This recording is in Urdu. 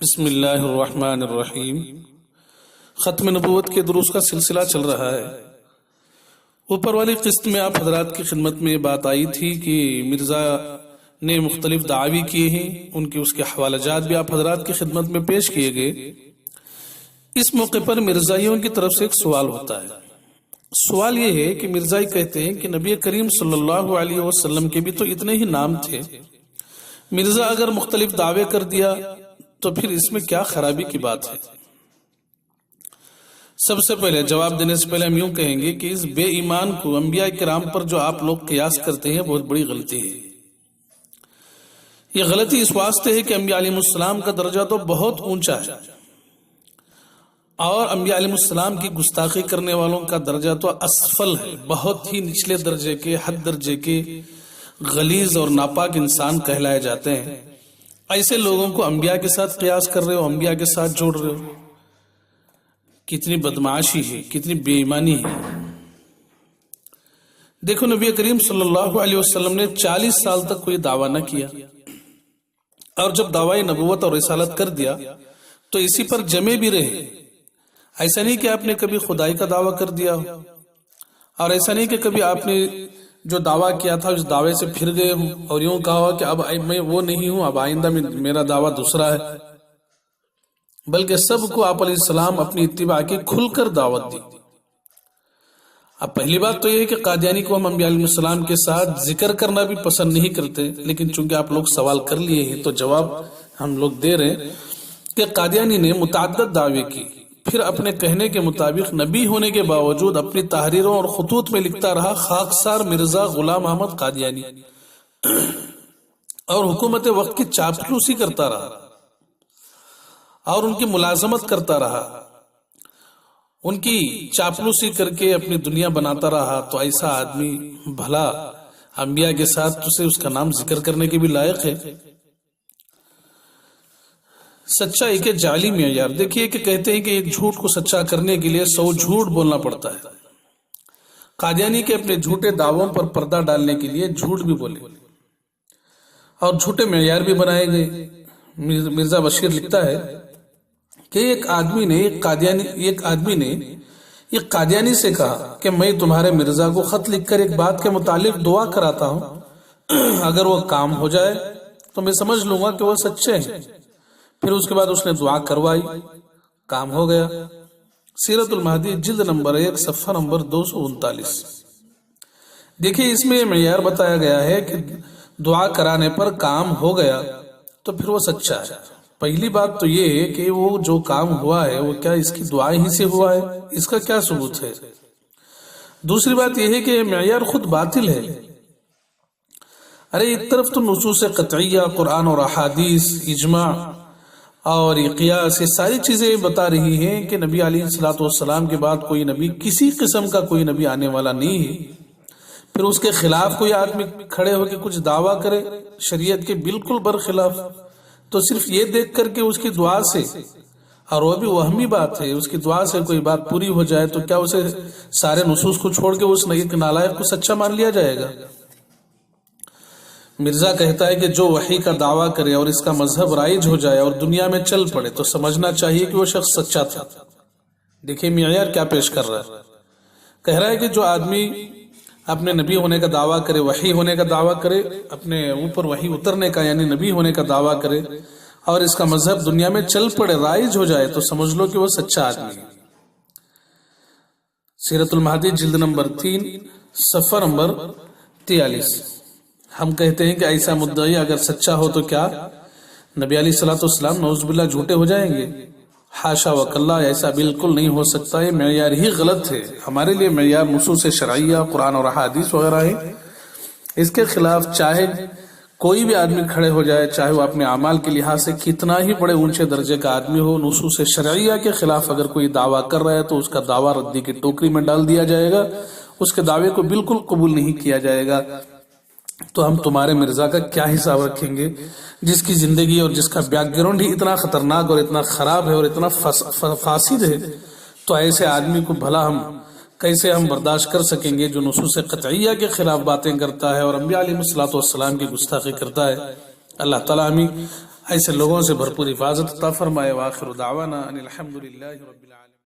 بسم اللہ الرحمن الرحیم۔ ختم نبوت کے دروس کا سلسلہ چل رہا ہے۔ اوپر والی قسط میں آپ حضرات کی خدمت میں یہ بات آئی تھی کہ مرزا نے مختلف دعوی کیے ہیں، ان کے اس کے حوالہ جات بھی آپ حضرات کی خدمت میں پیش کیے گئے۔ اس موقع پر مرزائیوں کی طرف سے ایک سوال ہوتا ہے۔ سوال یہ ہے کہ مرزائی کہتے ہیں کہ نبی کریم صلی اللہ علیہ وسلم کے بھی تو اتنے ہی نام تھے، مرزا اگر مختلف دعوے کر دیا تو پھر اس میں کیا خرابی کی بات ہے؟ سب سے پہلے جواب دینے سے پہلے ہم یوں کہیں گے کہ اس بے ایمان کو انبیاء کرام پر جو آپ لوگ قیاس کرتے ہیں بہت بڑی غلطی ہے۔ یہ غلطی اس واسطے ہے کہ انبیاء علیہ السلام کا درجہ تو بہت اونچا ہے، اور انبیاء علیہ السلام کی گستاخی کرنے والوں کا درجہ تو اسفل ہے، بہت ہی نچلے درجے کے، حد درجے کے غلیظ اور ناپاک انسان کہلائے جاتے ہیں۔ ایسے لوگوں کو انبیاء کے ساتھ قیاس کر رہے ہو، انبیاء کے ساتھ جوڑ رہے ہو، کتنی بدمعاشی ہے، کتنی بے ایمانی ہے۔ دیکھو نبی کریم صلی اللہ علیہ وسلم نے 40 سال تک کوئی دعویٰ نہ کیا، اور جب دعوی نبوت اور رسالت کر دیا تو اسی پر جمے بھی رہے۔ ایسا نہیں کہ آپ نے کبھی خدائی کا دعویٰ کر دیا ہو، اور ایسا نہیں کہ کبھی آپ نے جو دعویٰ کیا تھا اس دعوے سے پھر گئے ہوں اور یوں کہا ہو کہ اب میں وہ نہیں ہوں، اب آئندہ میرا دعویٰ دوسرا ہے، بلکہ سب کو آپ علیہ السلام اپنی اتباع کی کھل کر دعوت دی۔ اب پہلی بات تو یہ ہے کہ قادیانی کو ہم انبیاء علیہ السلام کے ساتھ ذکر کرنا بھی پسند نہیں کرتے، لیکن چونکہ آپ لوگ سوال کر لیے ہیں تو جواب ہم لوگ دے رہے ہیں کہ قادیانی نے متعدد دعوے کی، پھر اپنے کہنے کے مطابق نبی ہونے کے باوجود اپنی تحریروں اور خطوط میں لکھتا رہا خاکسار مرزا غلام احمد قادیانی، اور حکومت وقت کی چاپلوسی کرتا رہا اور ان کی ملازمت کرتا رہا، ان کی چاپلوسی کر کے اپنی دنیا بناتا رہا۔ تو ایسا آدمی بھلا انبیاء کے ساتھ اسے اس کا نام ذکر کرنے کے بھی لائق ہے؟ سچائی کے جعلی معیار دیکھیے کہ کہتے ہیں کہ ایک جھوٹ کو سچا کرنے کے لیے 100 جھوٹ بولنا پڑتا ہے۔ قادیانی کے اپنے جھوٹے دعووں پر پردہ ڈالنے کے لیے جھوٹ بھی بولے اور جھوٹے معیار بھی بنائے گئے۔ مرزا بشیر لکھتا ہے کہ ایک آدمی نے ایک قادیانی سے کہا کہ میں تمہارے مرزا کو خط لکھ کر ایک بات کے متعلق دعا کراتا ہوں، اگر وہ کام ہو جائے تو میں سمجھ لوں گا کہ وہ سچے ہیں۔ پھر اس کے بعد اس نے دعا کروائی، کام ہو گیا۔ سیرت المہدی جلد نمبر 1 صفحہ نمبر 239۔ دیکھیے اس میں یہ معیار بتایا گیا ہے کہ دعا کرانے پر کام ہو گیا تو پھر وہ سچا ہے۔ پہلی بات تو یہ ہے کہ وہ جو کام ہوا ہے وہ کیا اس کی دعا ہی سے ہوا ہے؟ اس کا کیا ثبوت ہے؟ دوسری بات یہ ہے کہ یہ معیار خود باطل ہے۔ ارے ایک طرف تو نصوص قطعیہ، قرآن اور احادیث، اجماع اور یہ قیاس، یہ ساری چیزیں بتا رہی ہیں کہ نبی علیہ السلام کے بعد کوئی نبی، کسی قسم کا کوئی نبی آنے والا نہیں ہے۔ پھر اس کے خلاف کوئی آدمی کھڑے ہو کے کچھ دعویٰ کرے شریعت کے بالکل برخلاف، تو صرف یہ دیکھ کر کے اس کی دعا سے، اور وہ بھی وہمی بات ہے، اس کی دعا سے کوئی بات پوری ہو جائے تو کیا اسے سارے نصوص کو چھوڑ کے اس نالائق کو سچا مان لیا جائے گا؟ مرزا کہتا ہے کہ جو وحی کا دعویٰ کرے اور اس کا مذہب رائج ہو جائے اور دنیا میں چل پڑے تو سمجھنا چاہیے کہ وہ شخص سچا تھا۔ دیکھیں معیار کیا پیش کر رہا ہے، کہہ رہا ہے کہ جو آدمی اپنے نبی ہونے کا دعویٰ کرے، وحی ہونے کا دعویٰ کرے، اپنے اوپر وحی اترنے کا یعنی نبی ہونے کا دعویٰ کرے، اور اس کا مذہب دنیا میں چل پڑے، رائج ہو جائے، تو سمجھ لو کہ وہ سچا آدمی ہے۔ سیرت المہدی جلد نمبر 3 صفحہ نمبر 43۔ ہم کہتے ہیں کہ ایسا مدعی اگر سچا ہو تو کیا نبی علیہ السلام نعوذ باللہ جھوٹے ہو جائیں گے؟ حاشا وکلا، ایسا بالکل نہیں ہو سکتا۔ یہ معیار ہی غلط ہے۔ ہمارے لیے معیار نصوص شرعیہ، قرآن اور احادیث وغیرہ ہے۔ اس کے خلاف چاہے کوئی بھی آدمی کھڑے ہو جائے، چاہے وہ اپنے اعمال کے لحاظ سے کتنا ہی بڑے اونچے درجے کا آدمی ہو، نصوص شرعیہ کے خلاف اگر کوئی دعویٰ کر رہا ہے تو اس کا دعویٰ ردی کی ٹوکری میں ڈال دیا جائے گا، اس کے دعوے کو بالکل قبول نہیں کیا جائے گا۔ تو ہم تمہارے مرزا کا کیا حساب رکھیں گے جس کی زندگی اور جس کا بیک گراؤنڈ ہی اتنا خطرناک اور اتنا خراب ہے اور اتنا فاسد ہے؟ تو ایسے آدمی کو بھلا ہم کیسے برداشت کر سکیں گے جو نصوص قطعیہ کے خلاف باتیں کرتا ہے اور انبیاء علیہ السلام کی گستاخی کرتا ہے؟ اللہ تعالیٰ ہمیں ایسے لوگوں سے بھرپور حفاظت عطا فرمائے۔ وآخر دعوانا ان الحمد للہ رب العالمین۔